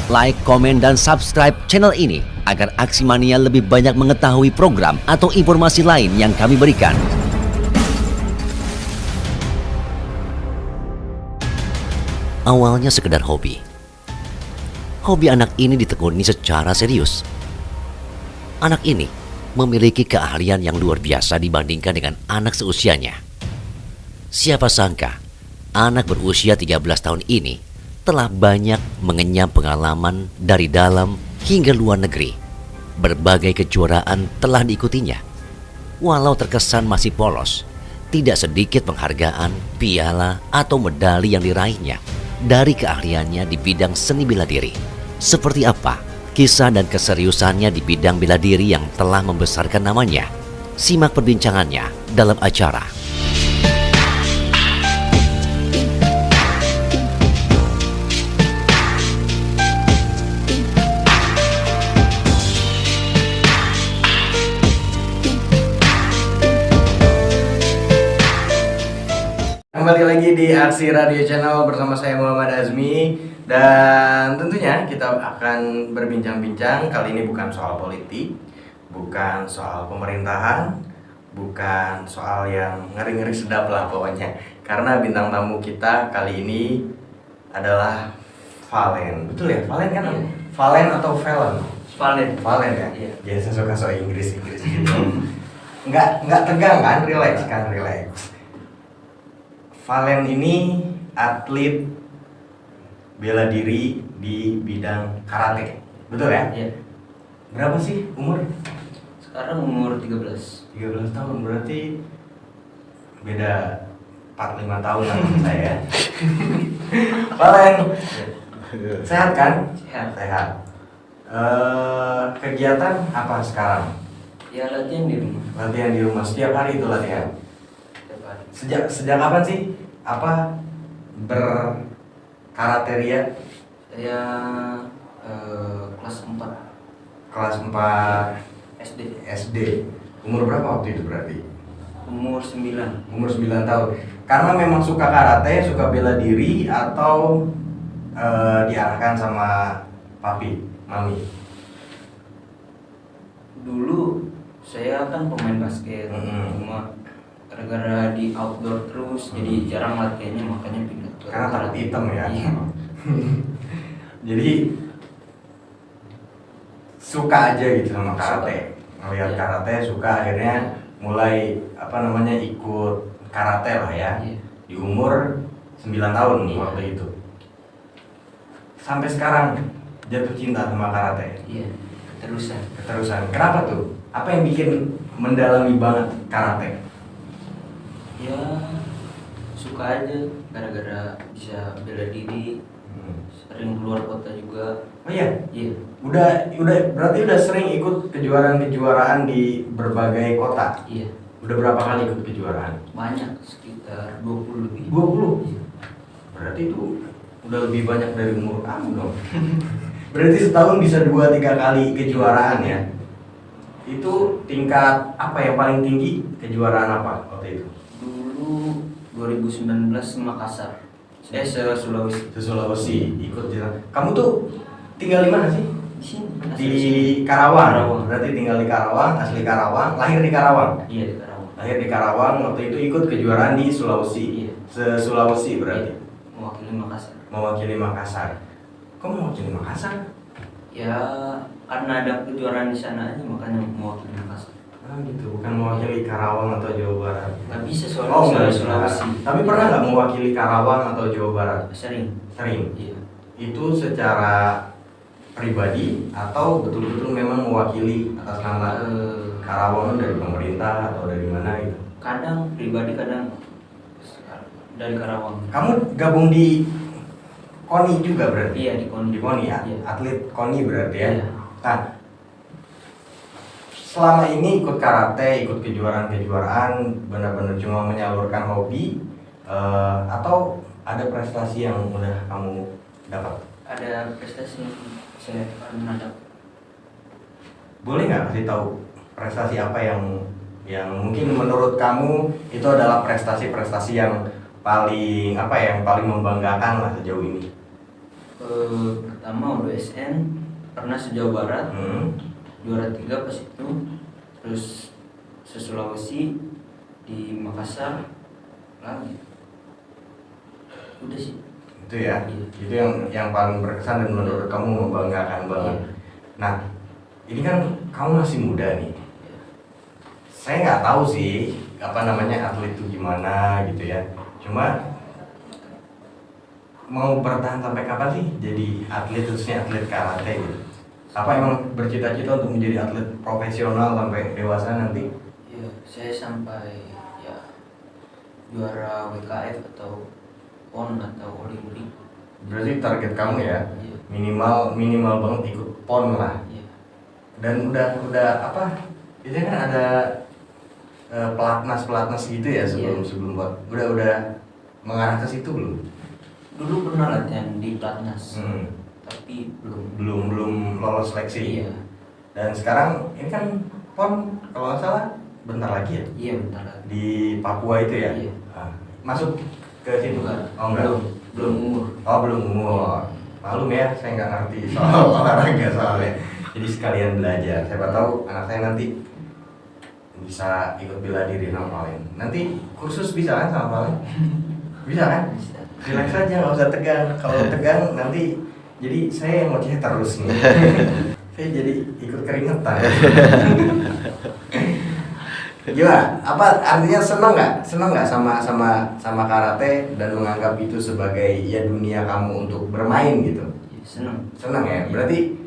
like, komen, dan subscribe channel ini agar Aksi Mania lebih banyak mengetahui program atau informasi lain yang kami berikan. Awalnya sekedar hobi. Hobi anak ini ditekuni secara serius. Anak ini memiliki keahlian yang luar biasa dibandingkan dengan anak seusianya. Siapa sangka anak berusia 13 tahun ini telah banyak mengenyam pengalaman dari dalam hingga luar negeri. Berbagai kejuaraan telah diikutinya. Walau terkesan masih polos, tidak sedikit penghargaan, piala, atau medali yang diraihnya dari keahliannya di bidang seni bela diri. Seperti apa kisah dan keseriusannya di bidang bela diri yang telah membesarkan namanya? Simak perbincangannya dalam acara Kembali lagi di Aksi Radio Channel bersama saya Muhammad Azmi. Dan tentunya kita akan berbincang-bincang. Kali ini bukan soal politik, bukan soal pemerintahan, bukan soal yang ngeri-ngeri sedap lah pokoknya. Karena bintang tamu kita kali ini adalah Valen. Betul ya? Valen kan? Iya. Valen atau Valen? Valen ya? Iya. Biasa suka soal Inggris gitu. Nggak tegang kan? Relax. Valen ini atlet bela diri di bidang karate, betul ya? Iya. Berapa sih umur? Sekarang umur 13. 13 tahun, berarti beda 4-5 tahun lah sama saya. Valen, sehat kan? Sehat. Kegiatan apa sekarang? Ya latihan di rumah. Latihan di rumah, setiap hari itu latihan? Setiap hari. Sejak kapan sih? Berkarate Ria? Saya kelas 4 Kelas 4 SD. Umur berapa waktu itu berarti? Umur 9. Umur 9 tahun. Karena memang suka karate, suka bela diri, atau diarahkan sama papi, mami? Dulu saya kan pemain basket, cuma gara-gara di outdoor terus jadi jarang latihannya, makanya pindah ke Karena takut hitam ya? Iya. Jadi suka aja gitu sama karate. Ngeliat Iya. karate suka, akhirnya mulai ikut karate lah ya. Iya. Di umur 9 tahun Iya. waktu itu. Sampai sekarang jatuh cinta sama karate. Iya, Keterusan. Kenapa tuh? Apa yang bikin mendalami banget karate? ya suka aja, gara-gara bisa bela diri, sering keluar kota juga. Oh iya? Iya. Udah berarti udah sering ikut kejuaraan-kejuaraan di berbagai kota. Iya, Udah berapa kali ikut kejuaraan? banyak, sekitar 20 lebih. 20? Iya. Berarti itu udah lebih banyak dari umur kamu dong. Berarti setahun bisa 2-3 kali kejuaraan ya? Itu tingkat apa yang paling tinggi? Kejuaraan apa waktu itu? Dulu 2019 Makassar. Sulawesi. Sulawesi ikut jalan. Kamu tuh tinggal di mana sih? Di sini. Di Karawang. Karawang. Berarti tinggal di Karawang, asli Karawang, lahir di Karawang. Iya, di Karawang. Lahir di Karawang, waktu itu ikut kejuaraan di Sulawesi. Iya. Se-Sulawesi berarti. Iya. Mewakili Makassar. Mewakili Makassar. Kok mewakili Makassar? Ya, karena ada kejuaraan di sana aja, makanya mewakili Makassar. Ah gitu, bukan mewakili Karawang atau Jawa Barat. Nggak bisa soalnya Oh, nggak bisa. Sulawesi. Tapi pernah nggak mewakili Karawang atau Jawa Barat? Sering. Sering. Iya. Itu secara pribadi atau betul-betul memang mewakili atas nama Karawang dari pemerintah atau dari mana gitu? Kadang pribadi, kadang dari Karawang. Kamu gabung di KONI juga berarti? Iya, di KONI. Di KONI ya? Iya. Atlet KONI berarti ya? Iya. Nah, selama ini ikut karate, ikut kejuaraan-kejuaraan, benar-benar cuma menyalurkan hobi, atau ada prestasi yang udah kamu dapat? Ada prestasi yang saya pernah dapat. Boleh nggak kasih tahu prestasi apa yang mungkin menurut kamu itu adalah prestasi-prestasi yang paling membanggakan lah sejauh ini? Pertama USN pernah se-Jawa Barat, juara 3 pas itu. Terus se-Sulawesi di Makassar lagi. Udah sih. Itu ya. Iya. Itu yang paling berkesan dan menurut kamu membanggakan banget. Iya. Nah, ini kan kamu masih muda nih. Saya nggak tahu sih apa namanya atlet itu gimana gitu ya. Cuma mau bertahan sampai kapan sih jadi atlet, khususnya atlet karate gitu? Apa emang bercita-cita untuk menjadi atlet profesional sampai dewasa nanti? Iya, saya sampai ya juara WKF atau PON atau Olimpik. Berarti target kamu ya Iya. minimal banget ikut PON lah. Iya. Dan udah apa? Biasanya kan ada pelatnas gitu ya sebelum buat. Udah mengarah ke situ belum? Dulu pernah latihan di Platnas, tapi Belum lolos seleksi. Iya. Dan sekarang ini kan PON kalau nggak salah bentar lagi ya Iya, bentar lagi. di Papua itu ya. Iya. Masuk ke situ Bukan. Oh enggak. Belum umur. Oh belum umur. Malum ya, saya nggak ngerti soal olahraga soalnya. Jadi sekalian belajar. Siapa tahu anak saya nanti bisa ikut bela diri sama Valen. Nanti kursus bisa kan sama Valen? Bisa kan? Bisa. Relax aja, nggak usah tegang. Kalau tegang nanti jadi saya yang ngoceh terus nih. Saya jadi ikut keringetan. Gimana? Apa artinya seneng nggak sama karate dan menganggap itu sebagai ya dunia kamu untuk bermain gitu? Iya, senang. Seneng ya. Berarti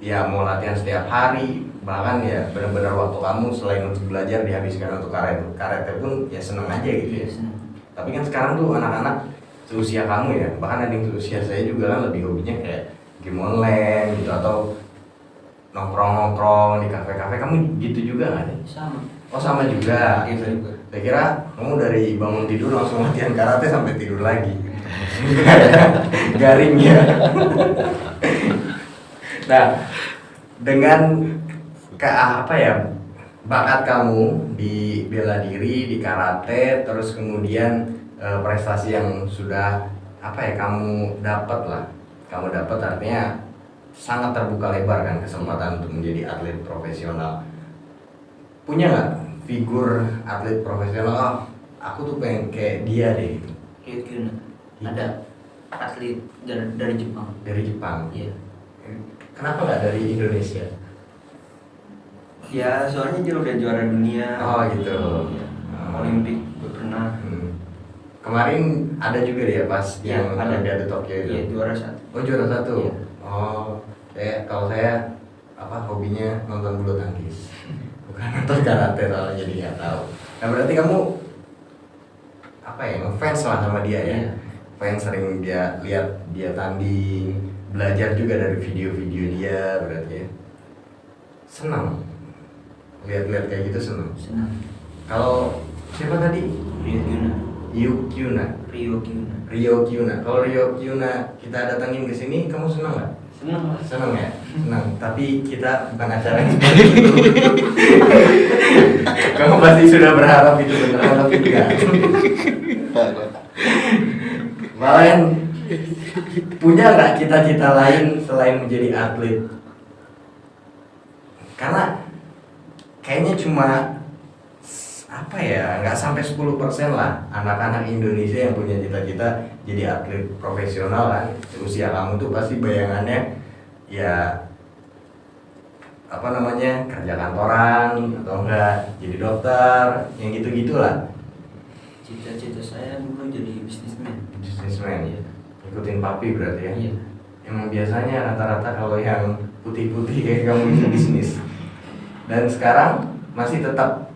ya mau latihan setiap hari, bahkan ya benar-benar waktu kamu selain untuk belajar dihabiskan untuk karate pun ya seneng aja gitu ya. Iya, senang. Tapi kan sekarang tuh anak-anak seusia kamu ya, bahkan ada yang seusia saya juga kan lebih hobinya kayak game online gitu atau nongkrong-nongkrong di kafe-kafe. Kamu gitu juga nggak sih? Sama. Oh sama juga. Iya, juga. Saya kira kamu dari bangun tidur langsung latihan karate sampai tidur lagi. Garing ya. Nah, dengan apa ya bakat kamu di bela diri, di karate, terus kemudian prestasi yang sudah apa ya kamu dapat lah. Kamu dapat artinya sangat terbuka lebar kan kesempatan untuk menjadi atlet profesional. Punya nggak figur atlet profesional? Oh, aku tuh pengen kayak dia deh gitu. Ryo Kyuna. Ada atlet dari Jepang. Dari Jepang. Iya. Kenapa nggak dari Indonesia? Ya, soalnya dia udah juara dunia. Oh gitu. Iya. Olimpik gue pernah. Kemarin ada juga dia pas Iya, yang ada. Olimpiade Tokyo itu. Iya, juara 1. Oh juara 1. Iya. Oh, kalau saya apa hobinya nonton bulu tangkis. Bukan nonton karate soalnya jadi nggak tahu. Nah berarti kamu apa ya ngefans lah sama dia ya? Iya. Fans sering dia lihat dia tanding, belajar juga dari video-video dia berarti ya. Senang lihat-lihat kayak gitu senang. Senang. Kalau siapa tadi? Ryo Kyuna. Ryo Kyuna. Kalau Ryo Kyuna kita datangin ke sini, kamu senang nggak? Senang lah. Senang ya? Senang. Tapi kita bukan acara ini. Kamu pasti sudah berharap itu benar, tapi enggak. Valen, punya nggak cita-cita lain selain menjadi atlet? Karena kayaknya cuma apa ya, nggak sampai 10% lah anak-anak Indonesia yang punya cita-cita jadi atlet profesional kan. Usia kamu tuh pasti bayangannya ya apa namanya kerja kantoran atau enggak jadi dokter yang gitu-gitulah. Cita-cita saya dulu jadi bisnismen. Bisnismen, ikutin papi berarti ya. Iya. Emang biasanya rata-rata kalau yang putih-putih kayak kamu itu bisnis. Dan sekarang masih tetap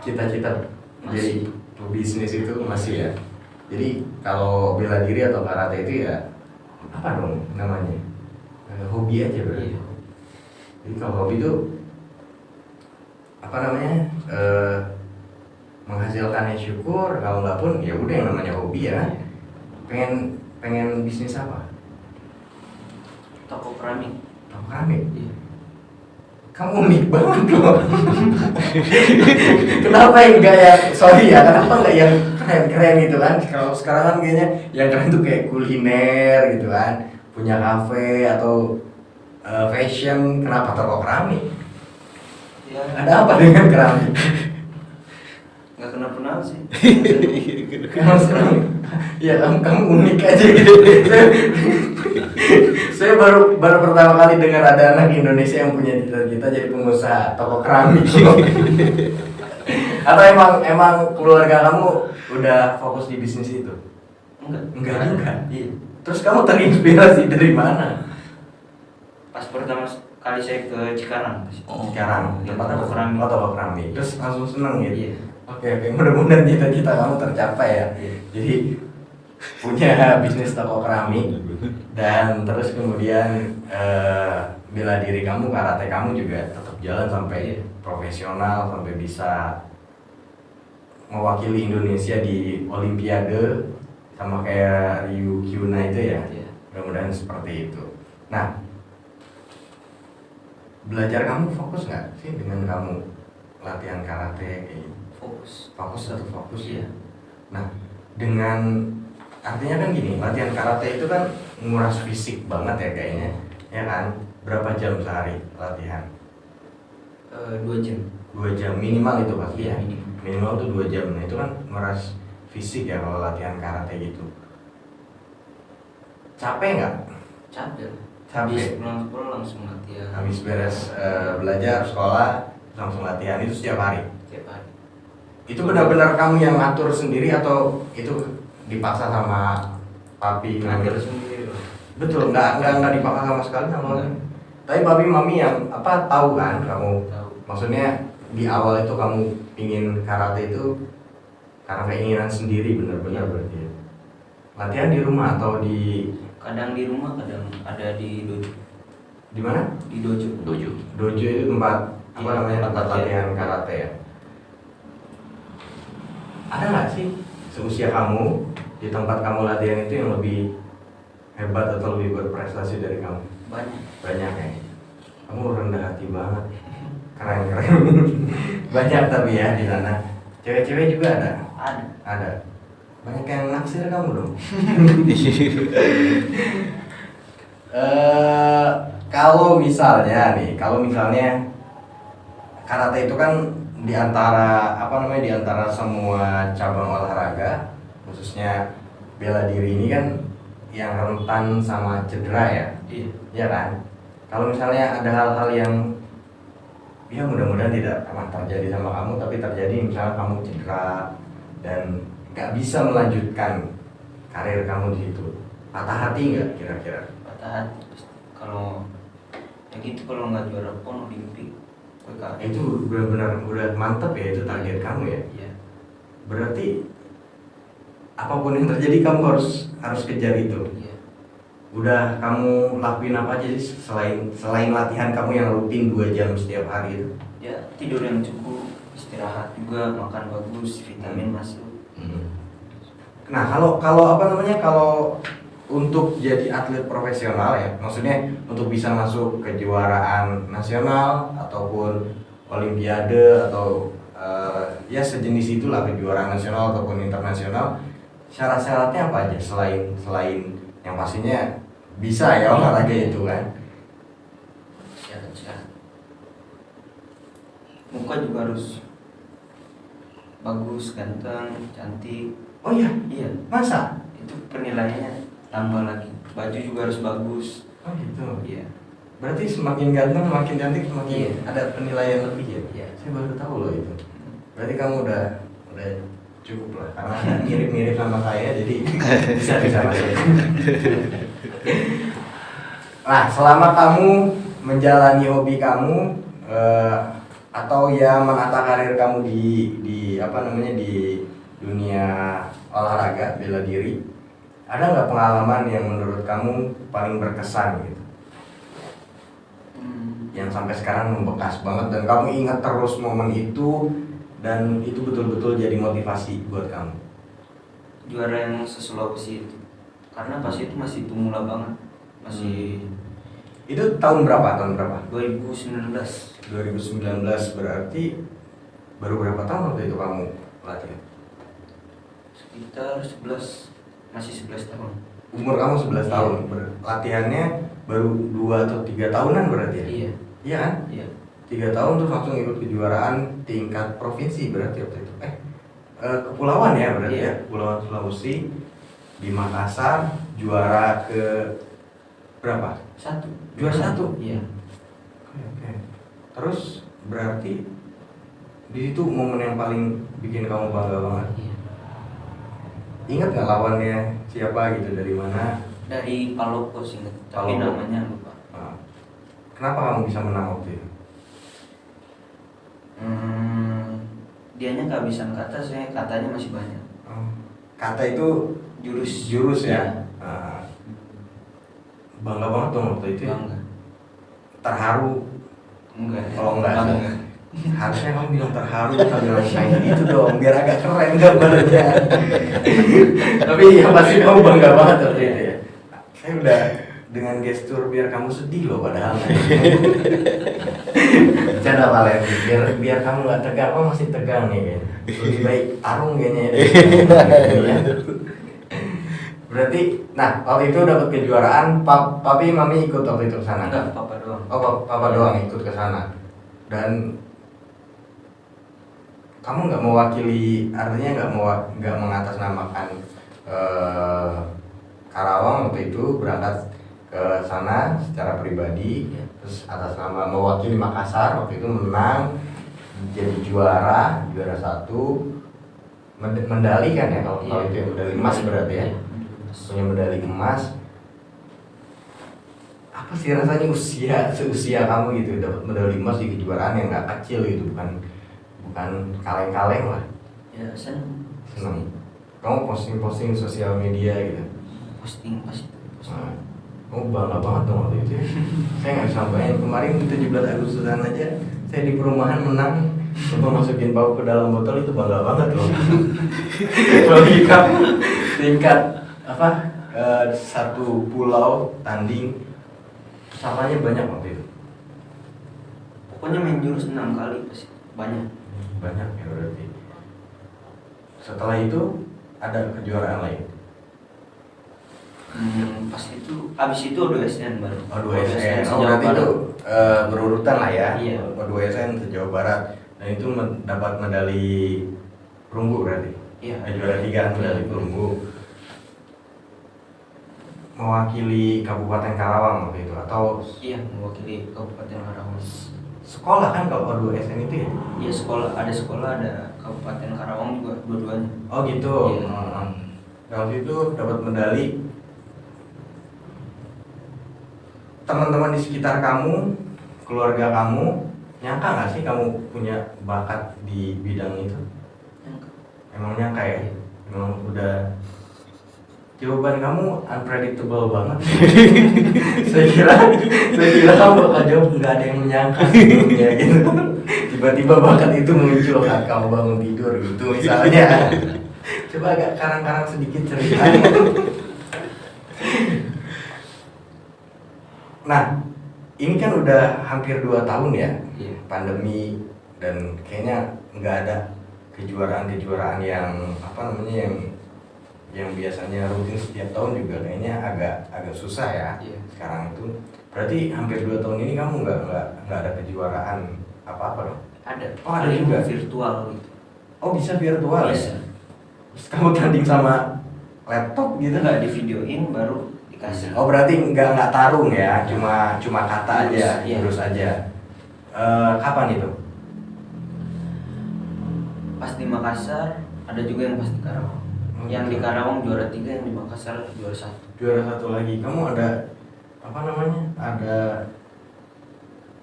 cita-cita jadi pebisnis itu masih ya. Jadi kalau bela diri atau karate itu ya apa dong namanya? Hobi aja berarti. Iya. Jadi kalau hobi itu apa namanya? Menghasilkannya syukur, kalau nggak pun ya udah yang namanya hobi ya. Pengen bisnis apa? Toko keramik. Toko keramik. Iya. Kamu unik banget loh. Kenapa yang enggak ya? Sorry ya, kenapa keren-keren gitu kan. Kalau sekarang kan kayaknya yang keren tuh kayak kuliner gitu kan, punya kafe atau fashion. Kenapa toko keramik? Ya Ada apa dengan keramik? nggak kenapa-napa sih. Kamu senang? Ya kamu unik aja gitu. Saya baru pertama kali dengar ada anak Indonesia yang punya cita-cita jadi pengusaha toko keramik. Atau emang keluarga kamu udah fokus di bisnis itu? Enggak juga. Iya. Terus kamu terinspirasi dari mana? Pas pertama kali saya ke Cikarang. Sekarang Iya, tempatnya toko keramik. toko keramik. Terus langsung seneng gitu. Iya. Oke, mudah-mudahan cita-cita kamu tercapai ya. Iya. Jadi punya bisnis toko keramik dan terus kemudian bela diri kamu, karate kamu juga tetap jalan sampai profesional, sampai bisa mewakili Indonesia di Olimpiade sama kayak Ryu Kyuna itu ya. Iya. Mudah-mudahan seperti itu. Nah, belajar kamu fokus nggak sih dengan kamu latihan karate kayak gitu? Fokus atau fokus ya. Iya. Nah, dengan artinya kan gini, latihan karate itu kan nguras fisik banget ya kayaknya, ya kan? Berapa jam sehari latihan? 2 jam. 2 jam minimal itu pasti Iya, ya. Minimal tuh 2 jam. Nah, itu kan nguras fisik ya kalau latihan karate gitu. Capek nggak? Capek. Capek. Habis pulang sekolah langsung latihan. Habis beres belajar sekolah langsung latihan itu setiap hari. Tiap hari. Itu benar-benar kamu yang ngatur sendiri atau itu dipaksa sama papi? Ngajar sendiri. Betul, nggak dipaksa sama sekali sama Enggak. mami. Tapi papi mami yang apa tahu kan kamu? Tahu. Maksudnya di awal itu kamu pingin karate itu karena keinginan sendiri benar-benar berarti. Ya. Latihan di rumah atau di Kadang di rumah, kadang ada di dojo. di mana? Di dojo. Dojo. Dojo itu tempat apa Iya, namanya tempat tempat latihan latihan. karate ya. Ada nggak sih seusia kamu di tempat kamu latihan itu yang lebih hebat atau lebih berprestasi dari kamu? Banyak. Banyak ya. Kamu rendah hati banget. Keren. Banyak tapi ya di sana. Cewek-cewek juga ada. Ada. Ada. Banyak yang naksir kamu dong. Kalau misalnya karate itu kan di antara semua cabang olahraga, khususnya bela diri ini kan yang rentan sama cedera ya. Iya. Ya kan? Kalau misalnya ada hal-hal yang ya mudah-mudahan tidak akan terjadi sama kamu, tapi terjadi misalnya kamu cedera dan nggak bisa melanjutkan karir kamu di situ, patah hati nggak kira-kira? Patah hati. Kalau ya gitu, kalau nggak juara pon Olimpik PKN. Itu benar-benar udah mantep ya, itu target kamu ya. Iya. Berarti apapun yang terjadi kamu harus kejar itu. Iya. Udah kamu lakuin apa aja sih selain latihan kamu yang rutin 2 jam setiap hari itu? Ya tidur yang cukup, istirahat juga, makan bagus, vitamin masuk. Nah, kalau untuk jadi atlet profesional ya, maksudnya untuk bisa masuk kejuaraan nasional ataupun olimpiade atau ya sejenis itulah, kejuaraan nasional ataupun internasional, syarat-syaratnya apa aja selain yang pastinya bisa ya olahraga itu kan? Syarat-syarat. Muka juga harus bagus, ganteng, cantik. Oh iya, Iya. masa? Itu penilaiannya tambah lagi. Baju juga harus bagus. Oh gitu. Iya. Berarti semakin ganteng, semakin cantik, semakin Iya. ada penilaian lebih ya? Iya. Saya baru tahu loh itu. Berarti kamu udah cukup lah, karena mirip-mirip sama saya, jadi bisa masuk. Nah, selama kamu menjalani hobi kamu atau ya menata karir kamu di dunia olahraga bela diri, ada nggak pengalaman yang menurut kamu paling berkesan gitu? Yang sampai sekarang membekas banget dan kamu ingat terus momen itu dan itu betul-betul jadi motivasi buat kamu. Juara yang se-Sulawesi itu. Karena pas itu masih pemula banget. Masih Itu tahun berapa? 2019. 2019, berarti baru berapa tahun waktu itu kamu latihan? Sekitar 11, masih 11 tahun. Umur kamu 11 Iya. tahun. Latihannya baru 2 atau 3 tahunan berarti ya? Iya. Iya kan? Iya. 3 tahun terus langsung ikut kejuaraan tingkat provinsi berarti waktu itu. Kepulauan ya berarti Iya. ya? Kepulauan Sulawesi di Makassar juara ke berapa? 1. Juara 1? Iya. Oke. Terus berarti di situ momen yang paling bikin kamu bangga banget. Iya. Ingat nggak lawannya siapa gitu, dari mana? Dari Palopo sih, tapi Palopo. namanya lupa. Nah, kenapa kamu bisa menang waktu itu? Dianya kehabisan kata, saya katanya masih banyak. Kata itu jurus ya. Iya. Nah, bangga banget dong waktu itu. Ya? Bangga. Terharu. Enggak. Kalau enggak, Bangga. harusnya kamu bilang terharu, kamu bilang kayak gitu dong, biar agak keren gambarnya. Tapi yang pasti kamu bangga banget waktu itu ya. Saya udah dengan gestur biar kamu sedih loh, padahal. Bercanda lah ya, biar kamu nggak tegang, kamu masih tegang nih kayaknya. Lebih baik tarung kayaknya. Ya. Berarti, nah waktu itu dapat kejuaraan, papi mami ikut waktu itu ke sana? Enggak, papa doang. Oh, papa doang ikut ke sana. Dan kamu nggak mewakili, artinya nggak mengatasnamakan Karawang waktu itu, berangkat ke sana secara pribadi, Iya. terus atas nama mewakili Makassar waktu itu menang, jadi juara 1, mendali kan ya kalau Iya. itu ya, medali emas berarti ya. Iya. Punya medali emas. Apa sih rasanya seusia kamu gitu dapat medali emas di kejuaraan yang nggak kecil gitu, bukan kaleng-kaleng lah. Ya, seneng. Seneng. Kamu posting sosial media gitu. Posting pasti. Nah, kamu bangga banget dong waktu itu ya. Saya nggak bisa bayangin, kemarin 17 Agustusan aja saya di perumahan menang, coba masukin bau ke dalam botol, itu bangga banget loh. Logika tingkat satu pulau tanding samanya banyak waktu itu. Pokoknya main jurus 6 kali pasti banyak. Banyak ya berarti. Setelah itu ada kejuaraan lain. Pas itu, habis itu O2SN baru. O2SN, sejauh berarti barat. itu berurutan lah ya. Iya. O2SN sejauh barat, dan itu dapat medali perunggu berarti. Iya. Juara 3 medali perunggu. Mewakili Kabupaten Karawang waktu itu atau Iya, mewakili Kabupaten Karawang. sekolah kan kalau O2SN itu ya? Iya, ada sekolah, ada Kabupaten Karawang juga, dua-duanya. Oh gitu. Iya. Nah, waktu itu dapat medali. Teman-teman di sekitar kamu, keluarga kamu, nyangka nggak sih kamu punya bakat di bidang itu? Emang nyangka ya? Iya. Emang udah, jawaban kamu unpredictable banget. saya kira kamu bakal jawab nggak ada yang menyangka sebelumnya gitu. Tiba-tiba bakat itu muncul saat kamu bangun tidur gitu misalnya. Coba agak karang-karang sedikit ceritanya. Nah, ini kan udah hampir 2 tahun ya, Iya. pandemi, dan kayaknya nggak ada kejuaraan yang yang biasanya rutin setiap tahun juga kayaknya agak susah ya. Iya. Sekarang itu berarti hampir 2 tahun ini kamu nggak ada kejuaraan apa-apa dong? Ada. Oh, ada Paling juga. virtual gitu. Oh, bisa virtual Bisa. ya? Terus kamu tanding sama laptop gitu? Nggak di videoin baru dikasih. Oh, berarti nggak tarung ya, cuma kata Jurus, aja, iya. jurus aja. Kapan itu? Pas di Makassar, ada juga yang pas di Karawang. Oh, Yang gitu. di Karawang juara 3, yang di Makassar juara 1. Juara 1 lagi. Kamu ada ada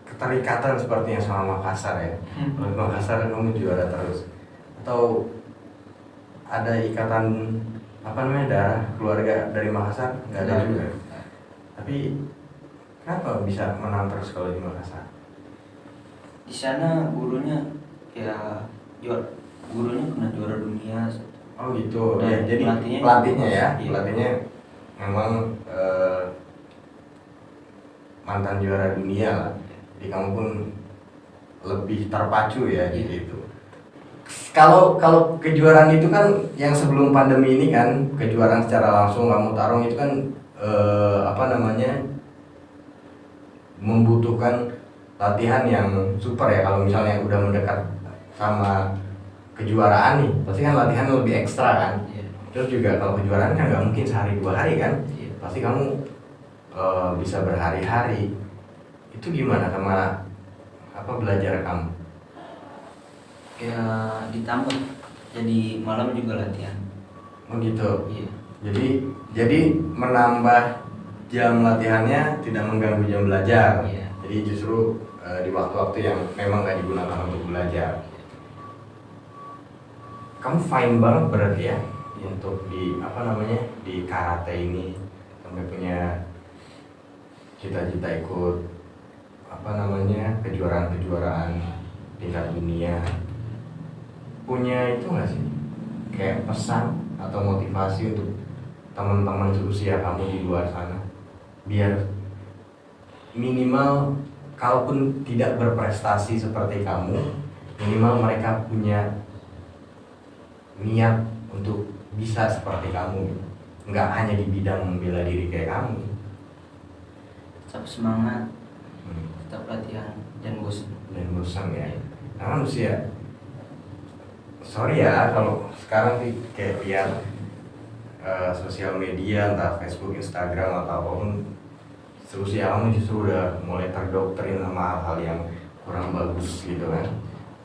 keterikatan sepertinya sama Makassar ya? Kalau di Makassar kamu juara terus, atau ada ikatan darah keluarga dari Makassar? Nggak ada juga. Tapi kenapa bisa menang terus kalau di Makassar? Di sana gurunya kena juara dunia. Oh gitu. Dan Ya, jadi pelatihnya pelatihnya ya, iya. pelatihnya memang mantan juara dunia lah. Jadi kamu pun lebih terpacu ya di Iya. situ. Kalau kejuaraan itu kan yang sebelum pandemi ini kan kejuaraan secara langsung kamu tarung itu kan membutuhkan latihan yang super ya. Kalau misalnya udah mendekat sama kejuaraan nih pasti kan latihan lebih ekstra kan. Terus juga kalau kejuaraan kan nggak mungkin sehari 2 hari kan, pasti kamu bisa berhari-hari. Itu gimana sama belajar kamu? Ya ditambah, jadi malam juga latihan. Oh gitu. Iya. Jadi menambah jam latihannya tidak mengganggu jam belajar. Iya. Jadi justru di waktu-waktu yang memang nggak digunakan untuk belajar. Kamu fine banget berarti ya untuk di karate ini, sampai punya cita-cita ikut kejuaraan-kejuaraan tingkat dunia. Punya itu nggak sih kayak pesan atau motivasi untuk teman-teman seusia kamu di luar sana, biar minimal kalaupun tidak berprestasi seperti kamu, minimal mereka punya niat untuk bisa seperti kamu, nggak hanya di bidang bela diri kayak kamu. Tetap semangat, tetap latihan, dan bosan Ya. Karena usia, sorry ya kalau sekarang nih kayak lihat sosial media, entah Facebook, Instagram atau apapun, seusia kamu justru udah mulai terdoktrin sama hal-hal yang kurang bagus gitu kan.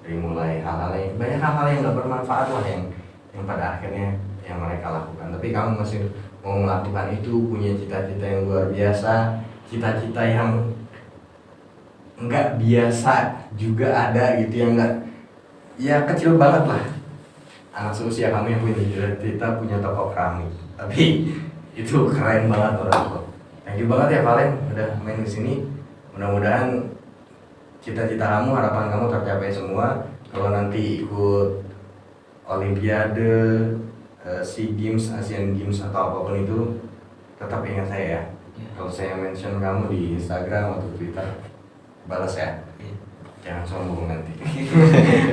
Dari mulai banyak hal-hal yang nggak bermanfaat lah yang pada akhirnya yang mereka lakukan. Tapi kamu masih mau melakukan itu, punya cita-cita yang luar biasa, cita-cita yang nggak biasa juga ada gitu, yang nggak, ya kecil banget lah. Anak seusia kamu yang punya cita-cita punya toko keramik, tapi itu keren banget orang tua. Thank you banget ya Valen udah main di sini. Mudah-mudahan cita-cita kamu, harapan kamu tercapai semua. Kalau nanti ikut Olimpiade, SEA Games, Asian Games atau apapun itu, tetap ingat saya ya. Kalau saya mention kamu di Instagram atau Twitter, balas ya. Jangan sombong nanti.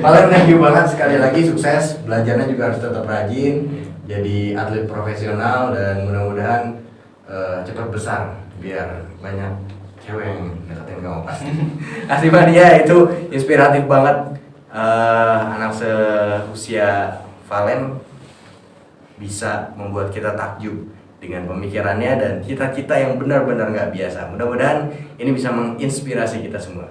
Valen, thank you banget sekali lagi, sukses. Belajarnya juga harus tetap rajin, jadi atlet profesional, dan mudah-mudahan cepat besar biar banyak cewek yang deketin kamu pasti. Kasih Mania, itu inspiratif banget. Anak seusia Valen bisa membuat kita takjub dengan pemikirannya dan cita-cita yang benar-benar nggak biasa. Mudah-mudahan ini bisa menginspirasi kita semua.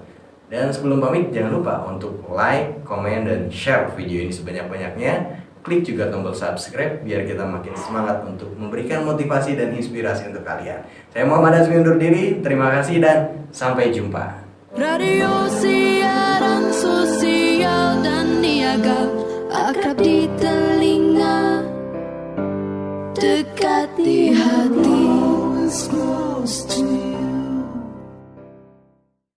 Dan sebelum pamit, jangan lupa untuk like, komen, dan share video ini sebanyak-banyaknya. Klik juga tombol subscribe biar kita makin semangat untuk memberikan motivasi dan inspirasi untuk kalian. Saya Muhammad Azmi undur diri, terima kasih dan sampai jumpa. Radio siaran sosial dan niaga, akrab di telinga, dekat